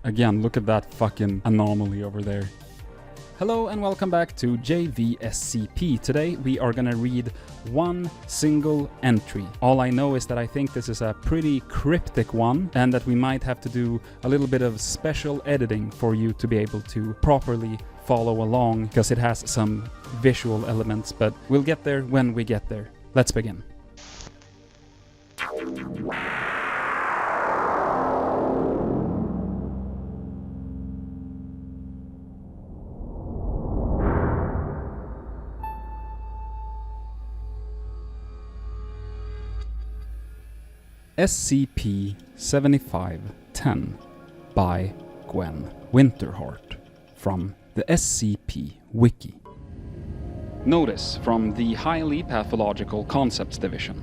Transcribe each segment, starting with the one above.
Again, look at that fucking anomaly over there. Hello and welcome back to JVSCP. Today we are gonna read one single entry. All I know is that I think this is a pretty cryptic one and that we might have to do a little bit of special editing for you to be able to properly follow along because it has some visual elements, but we'll get there when we get there. Let's begin. SCP-7510 by GwenWinterheart from the SCP Wiki. Notice from the Highly Pathological Concepts Division.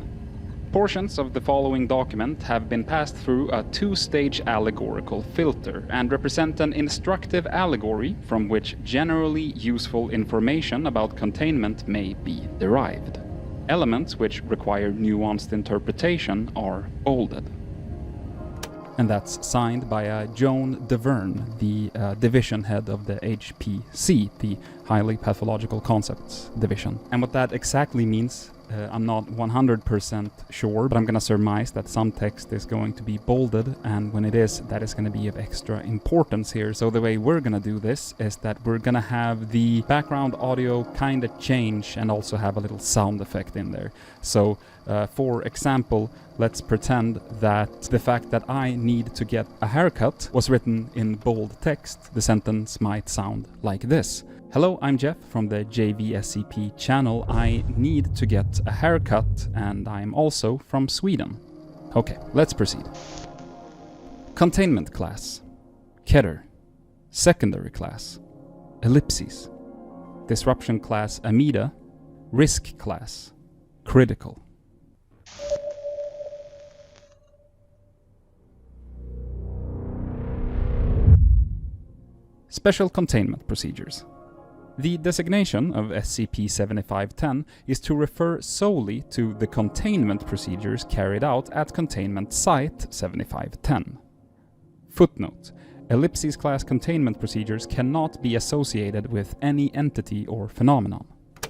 Portions of the following document have been passed through a two-stage allegorical filter and represent an instructive allegory from which generally useful information about containment may be derived. Elements which require nuanced interpretation are bolded. And that's signed by Joan Deverne, the division head of the HPC, the Highly Pathological Concepts Division. And what that exactly means, I'm not 100% sure, but I'm gonna surmise that some text is going to be bolded, and when it is, that is gonna be of extra importance here. So the way we're gonna do this is that we're gonna have the background audio kinda change and also have a little sound effect in there. So for example, let's pretend that the fact that I need to get a haircut was written in bold text. The sentence might sound like this. Hello, I'm Jeff from the JVSCP channel. I need to get a haircut and I'm also from Sweden. Okay, let's proceed. Containment class. Keter. Secondary class. Ellipses. Disruption class Amida. Risk class. Critical. Special containment procedures. The designation of SCP-7510 is to refer solely to the containment procedures carried out at Containment Site 7510. Footnote: Ellipses class containment procedures cannot be associated with any entity or phenomenon.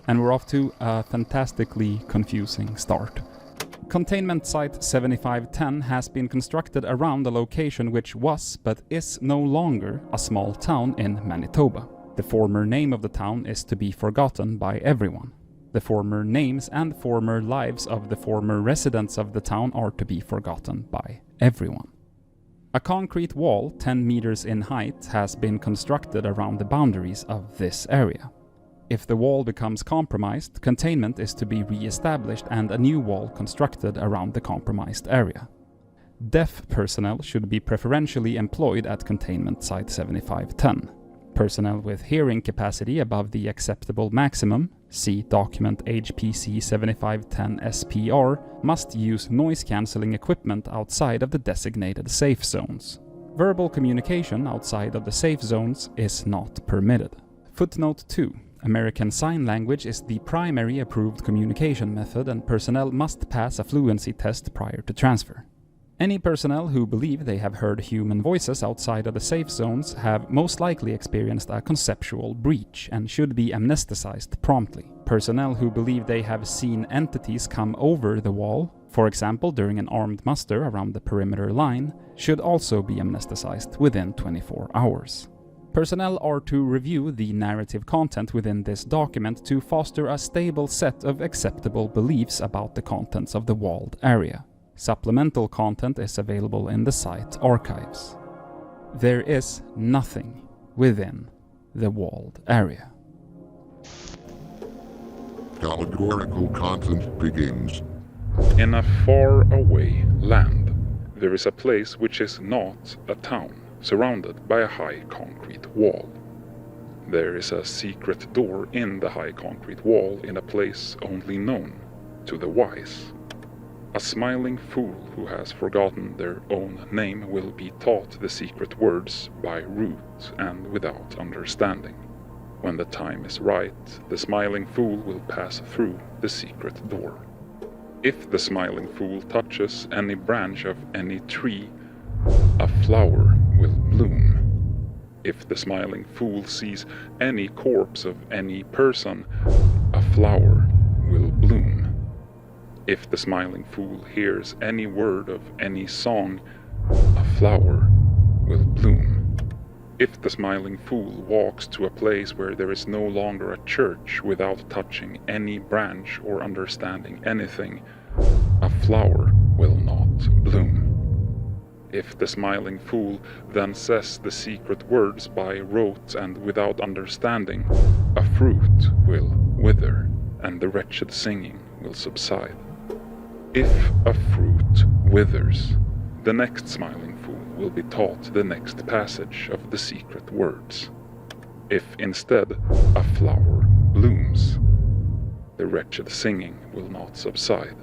And we're off to a fantastically confusing start. Containment Site 7510 has been constructed around a location which was, but is no longer, a small town in Manitoba. The former name of the town is to be forgotten by everyone. The former names and former lives of the former residents of the town are to be forgotten by everyone. A concrete wall 10 meters in height has been constructed around the boundaries of this area. If the wall becomes compromised, containment is to be re-established and a new wall constructed around the compromised area. Deaf personnel should be preferentially employed at Containment Site 7510. Personnel with hearing capacity above the acceptable maximum, see document HPC 7510 SPR, must use noise-cancelling equipment outside of the designated safe zones. Verbal communication outside of the safe zones is not permitted. Footnote 2. American Sign Language is the primary approved communication method and personnel must pass a fluency test prior to transfer. Any personnel who believe they have heard human voices outside of the safe zones have most likely experienced a conceptual breach and should be amnesticized promptly. Personnel who believe they have seen entities come over the wall, for example during an armed muster around the perimeter line, should also be amnesticized within 24 hours. Personnel are to review the narrative content within this document to foster a stable set of acceptable beliefs about the contents of the walled area. Supplemental content is available in the site archives. There is nothing within the walled area. Allegorical content begins. In a far-away land, there is a place which is not a town, surrounded by a high concrete wall. There is a secret door in the high concrete wall in a place only known to the wise. A smiling fool who has forgotten their own name will be taught the secret words by rote and without understanding. When the time is right, the smiling fool will pass through the secret door. If the smiling fool touches any branch of any tree, a flower will bloom. If the smiling fool sees any corpse of any person, a flower will bloom. If the smiling fool hears any word of any song, a flower will bloom. If the smiling fool walks to a place where there is no longer a church without touching any branch or understanding anything, a flower will not bloom. If the smiling fool then says the secret words by rote and without understanding, a fruit will wither, and the wretched singing will subside. If a fruit withers, the next smiling fool will be taught the next passage of the secret words. If instead a flower blooms, the wretched singing will not subside.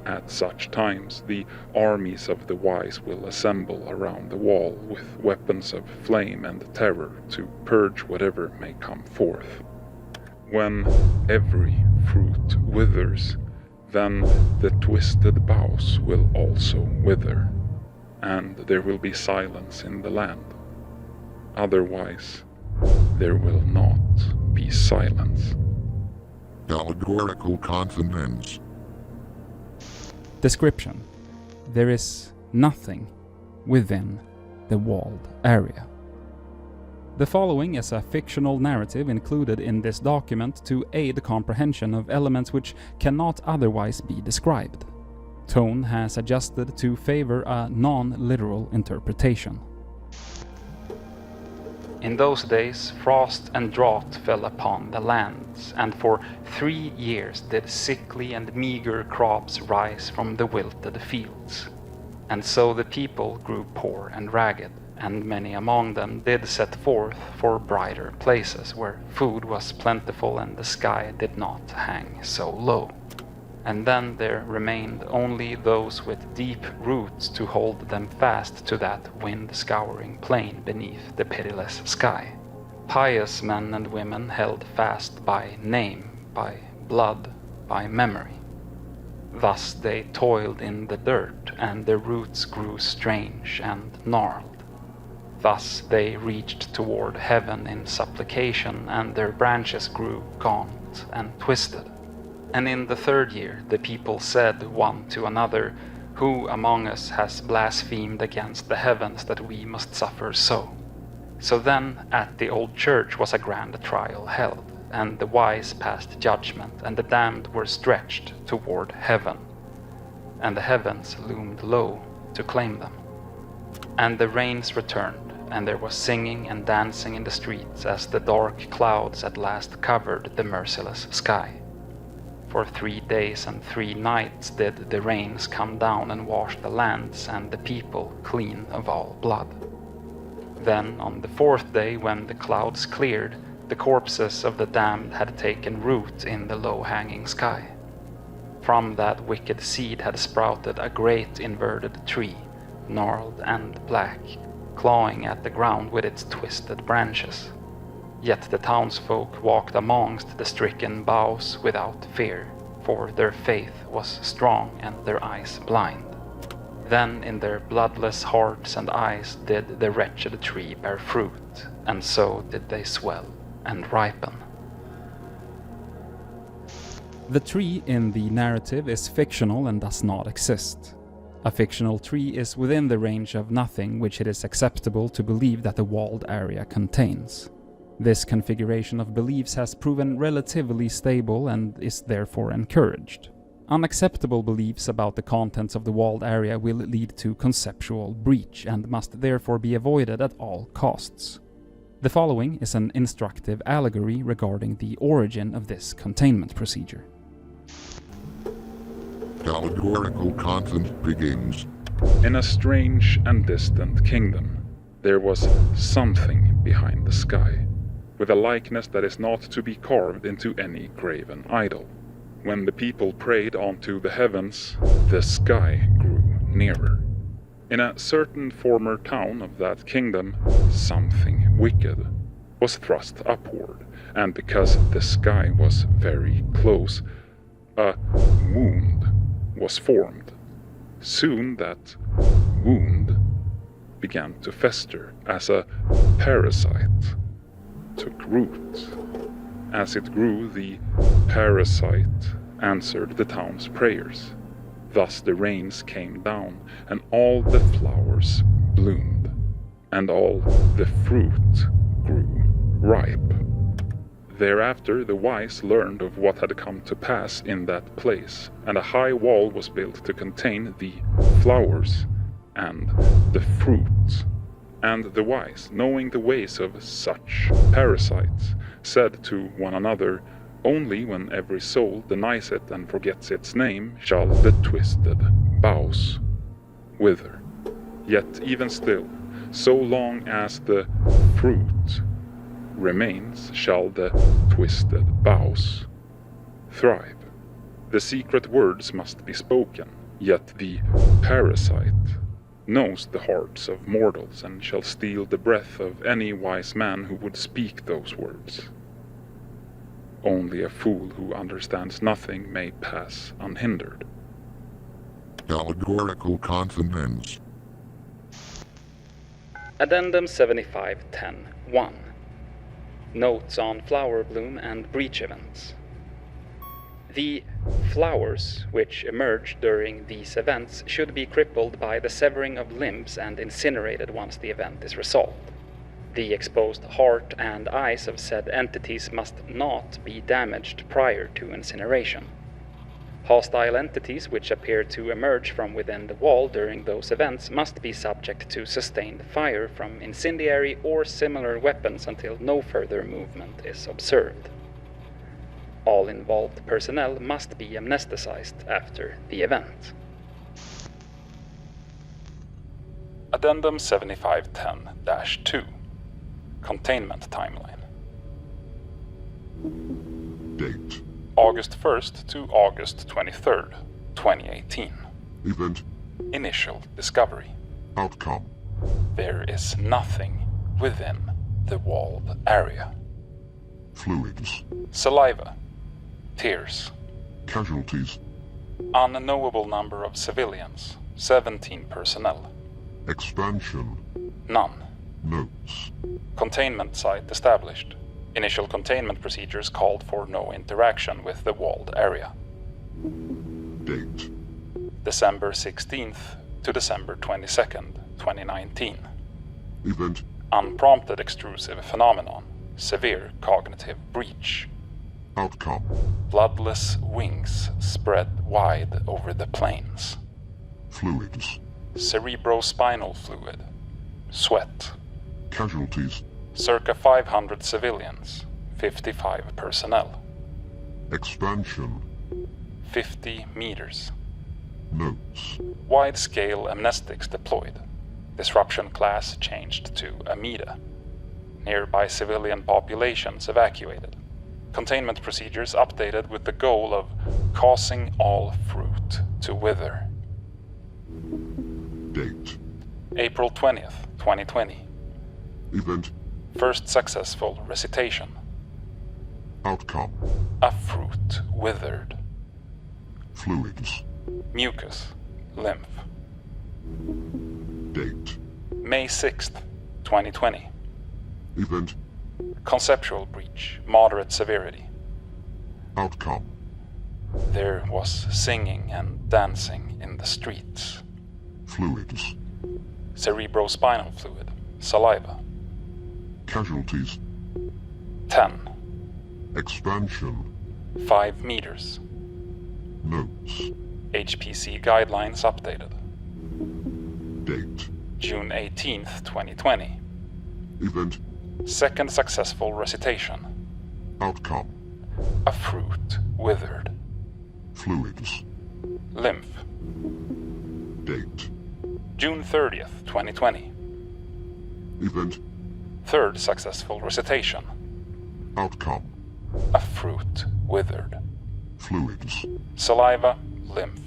At such times the armies of the wise will assemble around the wall with weapons of flame and terror to purge whatever may come forth. When every fruit withers, then the twisted boughs will also wither, and there will be silence in the land. Otherwise, there will not be silence. Allegorical content ends. Description: there is nothing within the walled area. The following is a fictional narrative included in this document to aid comprehension of elements which cannot otherwise be described. Tone has adjusted to favor a non-literal interpretation. In those days, frost and drought fell upon the lands, and for 3 years did sickly and meager crops rise from the wilted fields. And so the people grew poor and ragged, and many among them did set forth for brighter places, where food was plentiful and the sky did not hang so low. And then there remained only those with deep roots to hold them fast to that wind-scouring plain beneath the pitiless sky. Pious men and women held fast by name, by blood, by memory. Thus they toiled in the dirt, and their roots grew strange and gnarled. Thus they reached toward heaven in supplication, and their branches grew gaunt and twisted. And in the 3rd year the people said one to another, "Who among us has blasphemed against the heavens that we must suffer so?" So then at the old church was a grand trial held, and the wise passed judgment, and the damned were stretched toward heaven, and the heavens loomed low to claim them. And the rains returned, and there was singing and dancing in the streets as the dark clouds at last covered the merciless sky. For 3 days and 3 nights did the rains come down and wash the lands and the people clean of all blood. Then on the 4th day, when the clouds cleared, the corpses of the damned had taken root in the low-hanging sky. From that wicked seed had sprouted a great inverted tree, gnarled and black, clawing at the ground with its twisted branches. Yet the townsfolk walked amongst the stricken boughs without fear, for their faith was strong and their eyes blind. Then in their bloodless hearts and eyes did the wretched tree bear fruit, and so did they swell and ripen. The tree in the narrative is fictional and does not exist. A fictional tree is within the range of nothing which it is acceptable to believe that the walled area contains. This configuration of beliefs has proven relatively stable and is therefore encouraged. Unacceptable beliefs about the contents of the walled area will lead to conceptual breach and must therefore be avoided at all costs. The following is an instructive allegory regarding the origin of this containment procedure. Allegorical content begins. In a strange and distant kingdom, there was something behind the sky, with a likeness that is not to be carved into any graven idol. When the people prayed onto the heavens, the sky grew nearer. In a certain former town of that kingdom, something wicked was thrust upward, and because the sky was very close, a wound was formed. Soon that wound began to fester as a parasite took root. As it grew, the parasite answered the town's prayers. Thus the rains came down, and all the flowers bloomed, and all the fruit grew ripe. Thereafter the wise learned of what had come to pass in that place, and a high wall was built to contain the flowers and the fruit. And the wise, knowing the ways of such parasites, said to one another, "Only when every soul denies it and forgets its name shall the twisted boughs wither. Yet even still, so long as the fruit remains shall the twisted boughs thrive. The secret words must be spoken, yet the parasite knows the hearts of mortals and shall steal the breath of any wise man who would speak those words. Only a fool who understands nothing may pass unhindered." Allegorical consonants. Addendum 7510-1. Notes on flower bloom and breach events. The flowers which emerge during these events should be crippled by the severing of limbs and incinerated once the event is resolved. The exposed heart and eyes of said entities must not be damaged prior to incineration. Hostile entities which appear to emerge from within the wall during those events must be subject to sustained fire from incendiary or similar weapons until no further movement is observed. All involved personnel must be amnesticized after the event. Addendum 7510-2. Containment Timeline. Date. August 1st to August 23rd, 2018. Event. Initial discovery. Outcome. There is nothing within the walled area. Fluids. Saliva. Tears. Casualties. Unknowable number of civilians. 17 personnel. Expansion. None. Notes. Containment site established. Initial containment procedures called for no interaction with the walled area. Date. December 16th to December 22nd, 2019. Event. Unprompted extrusive phenomenon. Severe cognitive breach. Outcome. Bloodless wings spread wide over the plains. Fluids. Cerebrospinal fluid. Sweat. Casualties. Circa 500 civilians. 55 personnel. Expansion. 50 meters. Notes. Wide-scale amnestics deployed. Disruption class changed to Amida. Nearby civilian populations evacuated. Containment procedures updated with the goal of causing all fruit to wither. Date. April 20th, 2020. Event. First successful recitation. Outcome. A fruit withered. Fluids. Mucus. Lymph. Date. May 6th, 2020. Event. Conceptual breach. Moderate severity. Outcome. There was singing and dancing in the streets. Fluids. Cerebrospinal fluid. Saliva. Casualties. 10. Expansion. 5 meters. Notes. HPC guidelines updated. Date. June 18th, 2020. Event. Second successful recitation. Outcome. A fruit withered. Fluids. Lymph. Date. June 30th, 2020. Event. Third successful recitation. Outcome. A fruit withered. Fluids. Saliva. Lymph.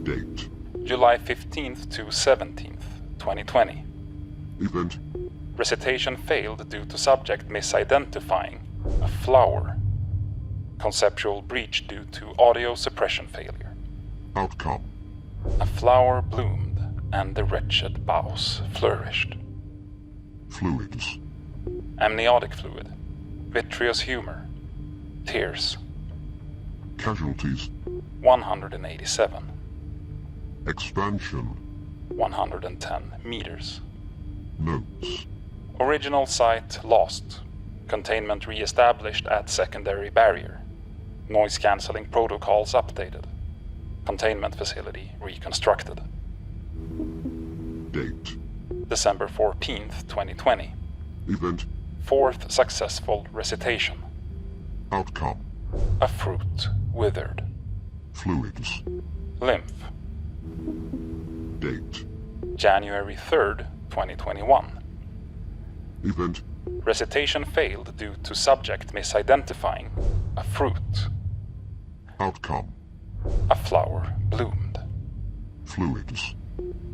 Date. July 15th to 17th, 2020. Event. Recitation failed due to subject misidentifying a flower. Conceptual breach due to audio suppression failure. Outcome. A flower bloomed and the wretched bowels flourished. Fluids. Amniotic fluid, vitreous humor, tears. Casualties. 187. Expansion. 110 meters. Notes. Original site lost. Containment re-established at secondary barrier. Noise cancelling protocols updated. Containment facility reconstructed. Date. December 14th, 2020. Event. 4th successful recitation. Outcome. A fruit withered. Fluids. Lymph. Date. January 3rd, 2021. Event. Recitation failed due to subject misidentifying a fruit. Outcome. A flower bloomed. Fluids.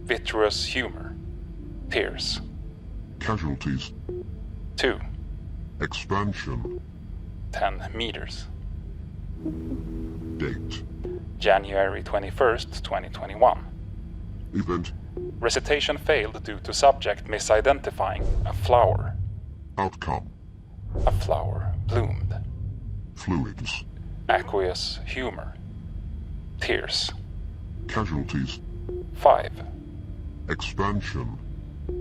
Vitreous humor. Tears. Casualties. 2. Expansion. 10 meters. Date. January 21st, 2021. Event. Recitation failed due to subject misidentifying a flower. Outcome. A flower bloomed. Fluids. Aqueous humor. Tears. Casualties. 5. Expansion.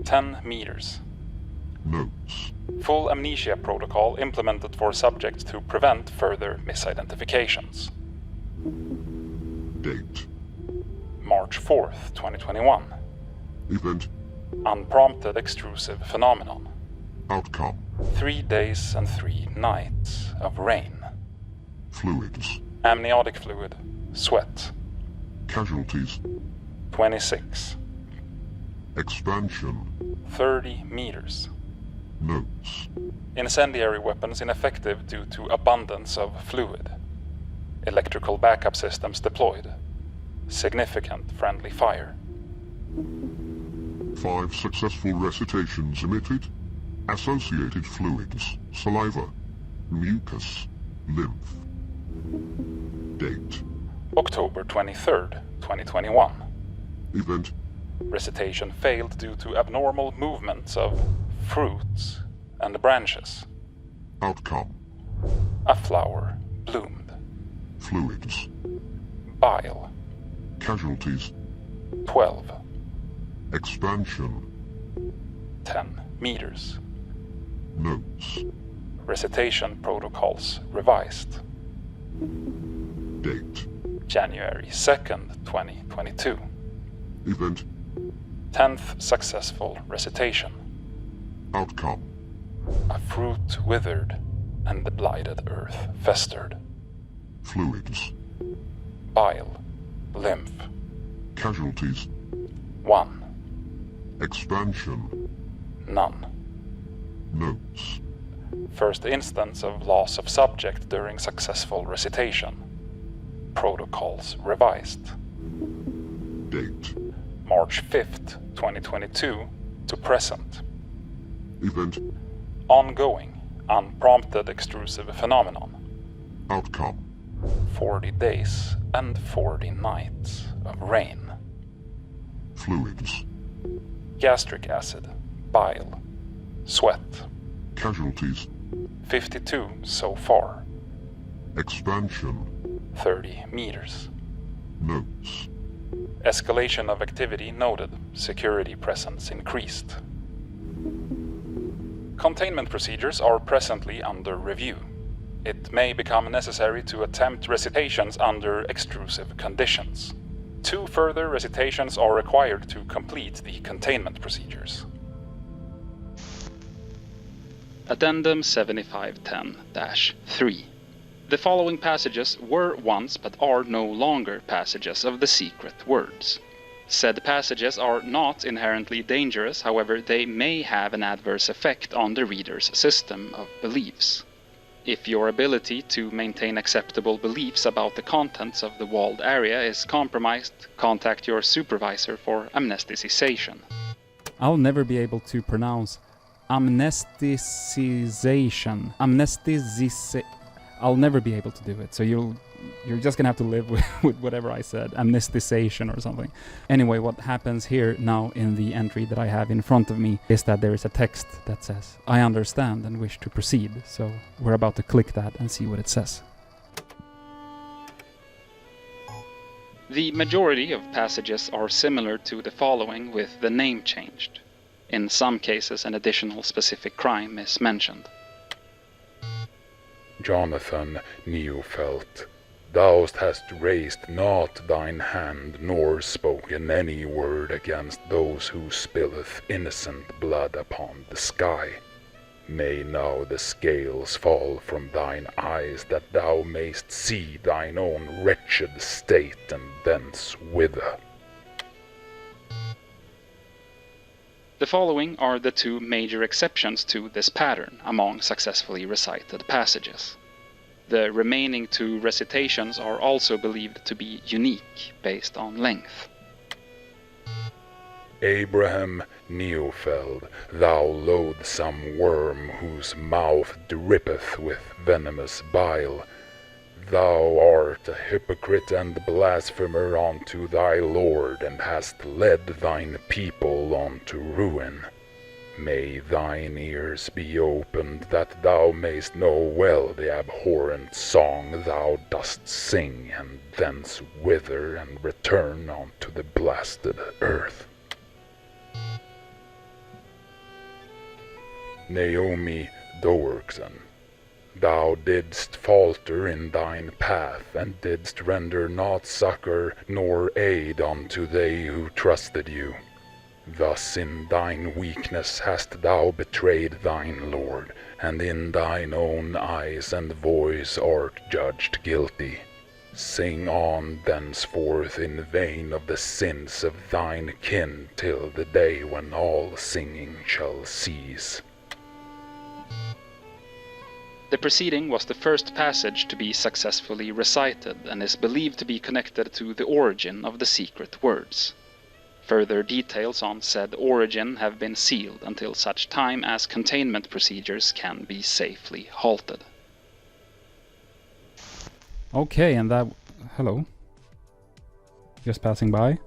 10 meters. Notes. Full amnesia protocol implemented for subjects to prevent further misidentifications. Date. March 4th, 2021. Event. Unprompted extrusive phenomenon. Outcome. 3 days and 3 nights of rain. Fluids. Amniotic fluid. Sweat. Casualties. 26. Expansion. 30 meters. Notes. Incendiary weapons ineffective due to abundance of fluid. Electrical backup systems deployed. Significant friendly fire. 5 successful recitations emitted. Associated fluids. Saliva. Mucus. Lymph. Date. October 23rd, 2021. Event. Recitation failed due to abnormal movements of fruits and branches. Outcome. A flower bloomed. Fluids. Bile. Casualties. 12. Expansion. 10 meters. Notes. Recitation protocols revised. Date. January 2nd, 2022. Event. 10th successful recitation. Outcome. A fruit withered and the blighted earth festered. Fluids. Bile. Lymph. Casualties. 1. Expansion. None. Notes. First instance of loss of subject during successful recitation. Protocols revised. Date. March 5th, 2022 to present. Event. Ongoing, unprompted extrusive phenomenon. Outcome. 40 days and 40 nights of rain. Fluids. Gastric acid, bile, sweat. Casualties. 52 so far. Expansion. 30 meters. Notes. Escalation of activity noted. Security presence increased. Containment procedures are presently under review. It may become necessary to attempt recitations under extrusive conditions. 2 further recitations are required to complete the containment procedures. Addendum 7510-3. The following passages were once but are no longer passages of the secret words. Said passages are not inherently dangerous, however they may have an adverse effect on the reader's system of beliefs. If your ability to maintain acceptable beliefs about the contents of the walled area is compromised, contact your supervisor for amnesticization. I'll never be able to pronounce amnesticization. I'll never be able to do it. So you're just gonna have to live with whatever I said, amnesticization or something. Anyway, what happens here now in the entry that I have in front of me is that there is a text that says, I understand and wish to proceed. So we're about to click that and see what it says. The majority of passages are similar to the following with the name changed. In some cases, an additional specific crime is mentioned. Jonathan Neufeld, thou hast raised not thine hand nor spoken any word against those who spilleth innocent blood upon the sky. May now the scales fall from thine eyes, that thou mayst see thine own wretched state, and thence wither. The following are the two major exceptions to this pattern among successfully recited passages. The remaining two recitations are also believed to be unique based on length. Abraham Neufeld, thou loathsome worm whose mouth drippeth with venomous bile, thou art a hypocrite and blasphemer unto thy Lord, and hast led thine people unto ruin. May thine ears be opened, that thou mayst know well the abhorrent song thou dost sing, and thence wither and return unto the blasted earth. Naomi Doerksen, thou didst falter in thine path, and didst render not succor nor aid unto they who trusted you. Thus in thine weakness hast thou betrayed thine Lord, and in thine own eyes and voice art judged guilty. Sing on thenceforth in vain of the sins of thine kin, till the day when all singing shall cease. The preceding was the first passage to be successfully recited and is believed to be connected to the origin of the secret words. Further details on said origin have been sealed until such time as containment procedures can be safely halted. Okay, and that... hello. Just passing by.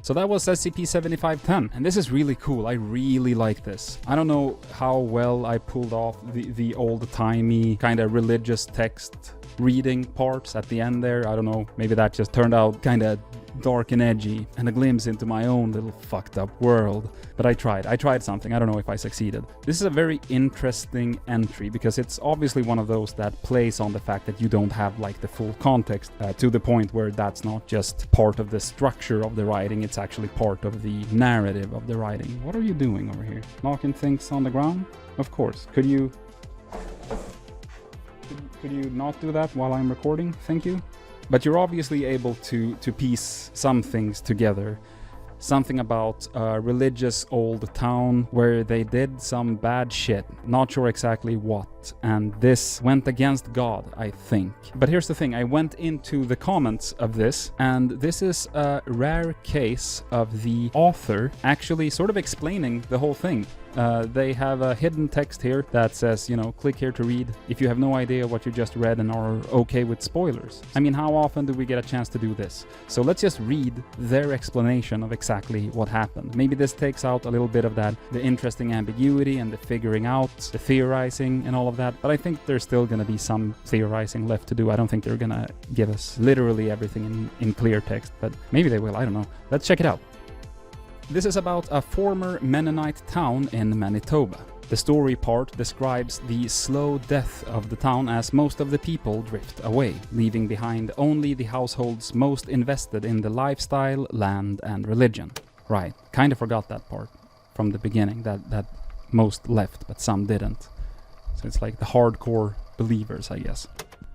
So that was SCP-7510, and this is really cool. I really like this. I don't know how well I pulled off the old-timey kind of religious text reading parts at the end there. I don't know, maybe that just turned out kind of dark and edgy, and a glimpse into my own little fucked up world. But I tried something. I don't know if I succeeded. This is a very interesting entry because it's obviously one of those that plays on the fact that you don't have like the full context to the point where that's not just part of the structure of the writing, it's actually part of the narrative of the writing. What are you doing over here? Knocking things on the ground? Of course. Could you not do that while I'm recording? Thank you. But you're obviously able to piece some things together. Something about a religious old town where they did some bad shit. Not sure exactly what. And this went against God, I think. But here's the thing, I went into the comments of this, and this is a rare case of the author actually sort of explaining the whole thing. They have a hidden text here that says, you know, click here to read if you have no idea what you just read and are okay with spoilers. I mean, how often do we get a chance to do this? So let's just read their explanation of exactly what happened. Maybe this takes out a little bit of that, the interesting ambiguity and the figuring out, the theorizing and all of that, but I think there's still gonna be some theorizing left to do. I don't think they're gonna give us literally everything in clear text, but maybe they will, I don't know. Let's check it out. This is about a former Mennonite town in Manitoba. The story part describes the slow death of the town as most of the people drift away, leaving behind only the households most invested in the lifestyle, land, and religion. Right, kind of forgot that part from the beginning, that most left, but some didn't. So it's like the hardcore believers, I guess.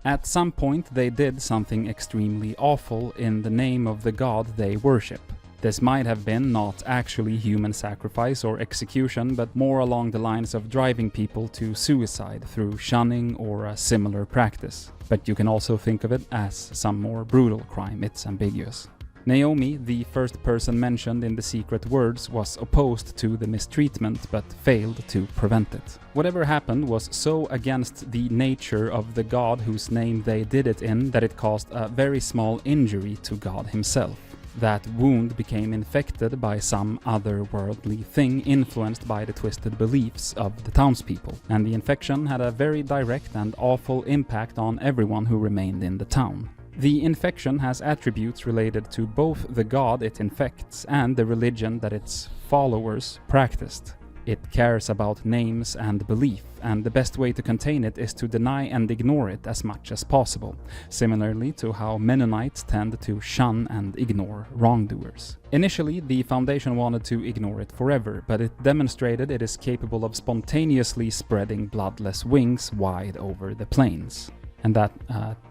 At some point, they did something extremely awful in the name of the god they worship. This might have been not actually human sacrifice or execution, but more along the lines of driving people to suicide through shunning or a similar practice. But you can also think of it as some more brutal crime, it's ambiguous. Naomi, the first person mentioned in the secret words, was opposed to the mistreatment but failed to prevent it. Whatever happened was so against the nature of the god whose name they did it in that it caused a very small injury to God himself. That wound became infected by some otherworldly thing influenced by the twisted beliefs of the townspeople, and the infection had a very direct and awful impact on everyone who remained in the town. The infection has attributes related to both the god it infects and the religion that its followers practiced. It cares about names and belief, and the best way to contain it is to deny and ignore it as much as possible, similarly to how Mennonites tend to shun and ignore wrongdoers. Initially, the Foundation wanted to ignore it forever, but it demonstrated it is capable of spontaneously spreading bloodless wings wide over the plains. And that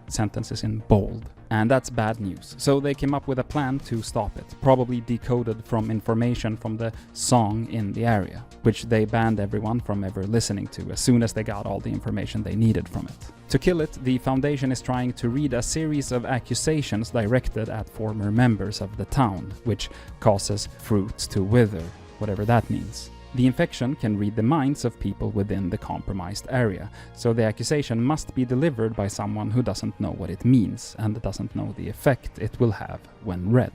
sentence is in bold. And that's bad news. So they came up with a plan to stop it, probably decoded from information from the song in the area, which they banned everyone from ever listening to as soon as they got all the information they needed from it. To kill it, the Foundation is trying to read a series of accusations directed at former members of the town, which causes fruits to wither, whatever that means. The infection can read the minds of people within the compromised area, so the accusation must be delivered by someone who doesn't know what it means and doesn't know the effect it will have when read.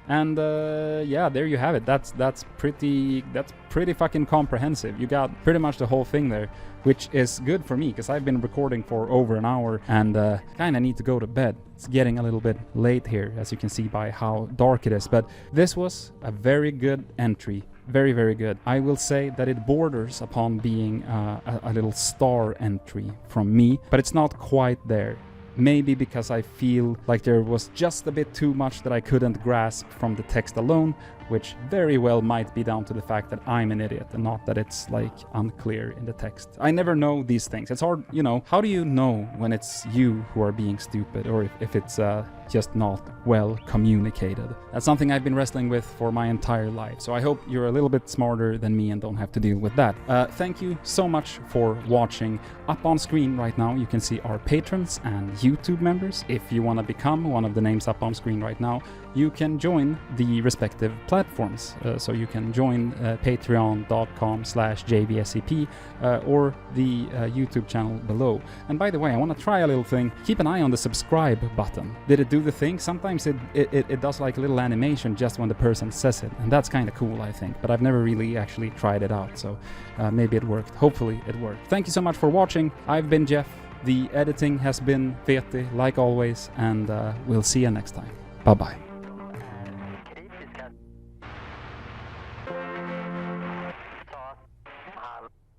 And yeah, there you have it. That's pretty fucking comprehensive. You got pretty much the whole thing there, which is good for me because I've been recording for over an hour and kind of need to go to bed. It's getting a little bit late here, as you can see by how dark it is, but this was a very good entry. Very, very good. I will say that it borders upon being a little star entry from me, but it's not quite there. Maybe because I feel like there was just a bit too much that I couldn't grasp from the text alone, which very well might be down to the fact that I'm an idiot and not that it's like unclear in the text. I never know these things. It's hard, you know, how do you know when it's you who are being stupid or if it's just not well communicated? That's something I've been wrestling with for my entire life, so I hope you're a little bit smarter than me and don't have to deal with that. Thank you so much for watching. Up on screen right now you can see our patrons and YouTube members. If you want to become one of the names up on screen right now, you can join the respective platforms. So you can join patreon.com/JVSCP or the YouTube channel below. And by the way, I want to try a little thing. Keep an eye on the subscribe button. Did it do the thing? Sometimes it does like a little animation just when the person says it, and that's kind of cool, I think. But I've never really actually tried it out, so maybe it worked. Hopefully it worked. Thank you so much for watching. I've been Jeff. The editing has been Veeti, like always, and we'll see you next time. Bye-bye.